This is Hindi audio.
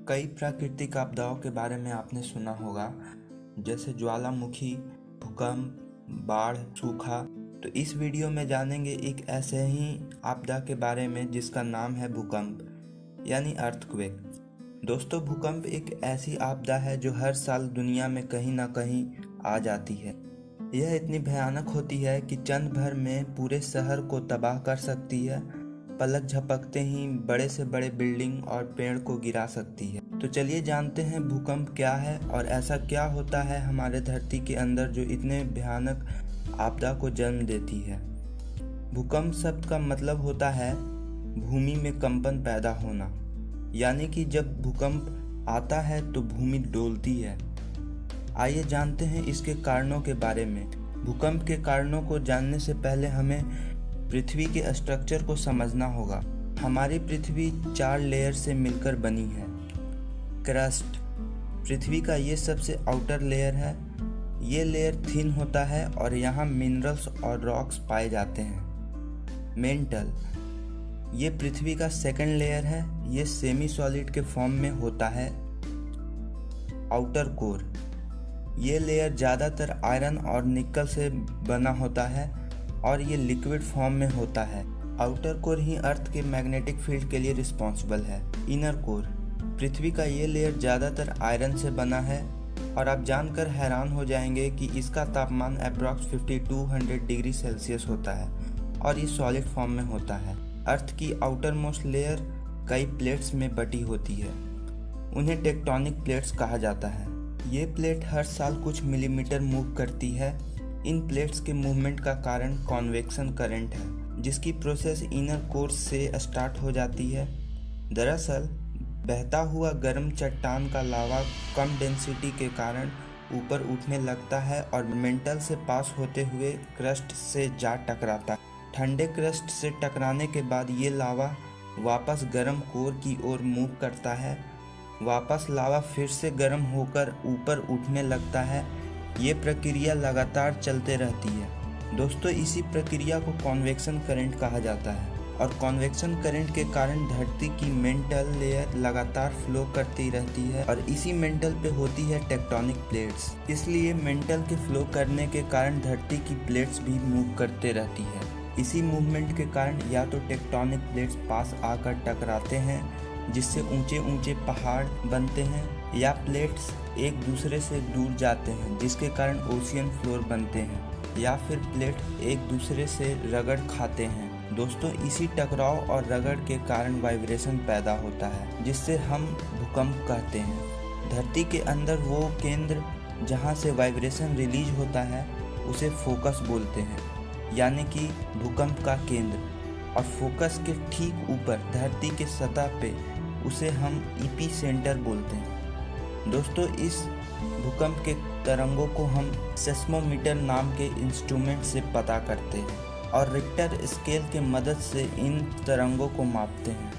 कई प्राकृतिक आपदाओं के बारे में आपने सुना होगा, जैसे ज्वालामुखी, भूकंप, बाढ़, सूखा। तो इस वीडियो में जानेंगे एक ऐसे ही आपदा के बारे में जिसका नाम है भूकंप यानी अर्थक्वेक। दोस्तों, भूकंप एक ऐसी आपदा है जो हर साल दुनिया में कहीं ना कहीं आ जाती है। यह इतनी भयानक होती है कि चंद भर में पूरे शहर को तबाह कर सकती है। पलक झपकते ही बड़े से बड़े बिल्डिंग और पेड़ को गिरा सकती है। तो चलिए जानते हैं भूकंप क्या है और ऐसा क्या होता है हमारे धरती के अंदर जो इतने भयानक आपदा को जन्म देती है। भूकंप शब्द का मतलब होता है भूमि में कंपन पैदा होना, यानी कि जब भूकंप आता है तो भूमि डोलती है। आइए जानते हैं इसके कारणों के बारे में। भूकंप के कारणों को जानने से पहले हमें पृथ्वी के स्ट्रक्चर को समझना होगा। हमारी पृथ्वी 4 लेयर से मिलकर बनी है। क्रस्ट, पृथ्वी का ये सबसे आउटर लेयर है। ये लेयर थिन होता है और यहाँ मिनरल्स और रॉक्स पाए जाते हैं। मेंटल, ये पृथ्वी का सेकंड लेयर है। ये सेमी सॉलिड के फॉर्म में होता है। आउटर कोर, ये लेयर ज़्यादातर आयरन और निकल से बना होता है और ये लिक्विड फॉर्म में होता है। आउटर कोर ही अर्थ के मैग्नेटिक फील्ड के लिए रिस्पॉन्सिबल है। इनर कोर, पृथ्वी का ये लेयर ज़्यादातर आयरन से बना है और आप जानकर हैरान हो जाएंगे कि इसका तापमान अप्रॉक्स 5200 डिग्री सेल्सियस होता है और ये सॉलिड फॉर्म में होता है। अर्थ की आउटर मोस्ट लेयर कई प्लेट्स में बटी होती है। उन्हें टेक्टोनिक प्लेट्स कहा जाता है। ये प्लेट हर साल कुछ मिलीमीटर मूव करती है। इन प्लेट्स के मूवमेंट का कारण कॉन्वेक्शन करंट है, जिसकी प्रोसेस इनर कोर से स्टार्ट हो जाती है। दरअसल बहता हुआ गर्म चट्टान का लावा कम डेंसिटी के कारण ऊपर उठने लगता है और मेंटल से पास होते हुए क्रस्ट से जा टकराता है। ठंडे क्रस्ट से टकराने के बाद ये लावा वापस गर्म कोर की ओर मूव करता है। वापस लावा फिर से गर्म होकर ऊपर उठने लगता है। ये प्रक्रिया लगातार चलते रहती है। दोस्तों, इसी प्रक्रिया को कॉन्वेक्शन करंट कहा जाता है और कॉन्वेक्शन करंट के कारण धरती की मेंटल लेयर लगातार फ्लो करती रहती है और इसी मेंटल पे होती है टेक्टोनिक प्लेट्स। इसलिए मेंटल के फ्लो करने के कारण धरती की प्लेट्स भी मूव करते रहती है। इसी मूवमेंट के कारण या तो टेक्टोनिक प्लेट्स पास आकर टकराते हैं, जिससे ऊंचे ऊंचे पहाड़ बनते हैं, या प्लेट्स एक दूसरे से दूर जाते हैं जिसके कारण ओशियन फ्लोर बनते हैं, या फिर प्लेट एक दूसरे से रगड़ खाते हैं। दोस्तों, इसी टकराव और रगड़ के कारण वाइब्रेशन पैदा होता है, जिससे हम भूकंप कहते हैं। धरती के अंदर वो केंद्र जहाँ से वाइब्रेशन रिलीज होता है उसे फोकस बोलते हैं, यानी कि भूकंप का केंद्र। और फोकस के ठीक ऊपर धरती के सतह पे उसे हम ईपी सेंटर बोलते हैं। दोस्तों, इस भूकंप के तरंगों को हम सेस्मोमीटर नाम के इंस्ट्रूमेंट से पता करते हैं और रिक्टर स्केल के मदद से इन तरंगों को मापते हैं।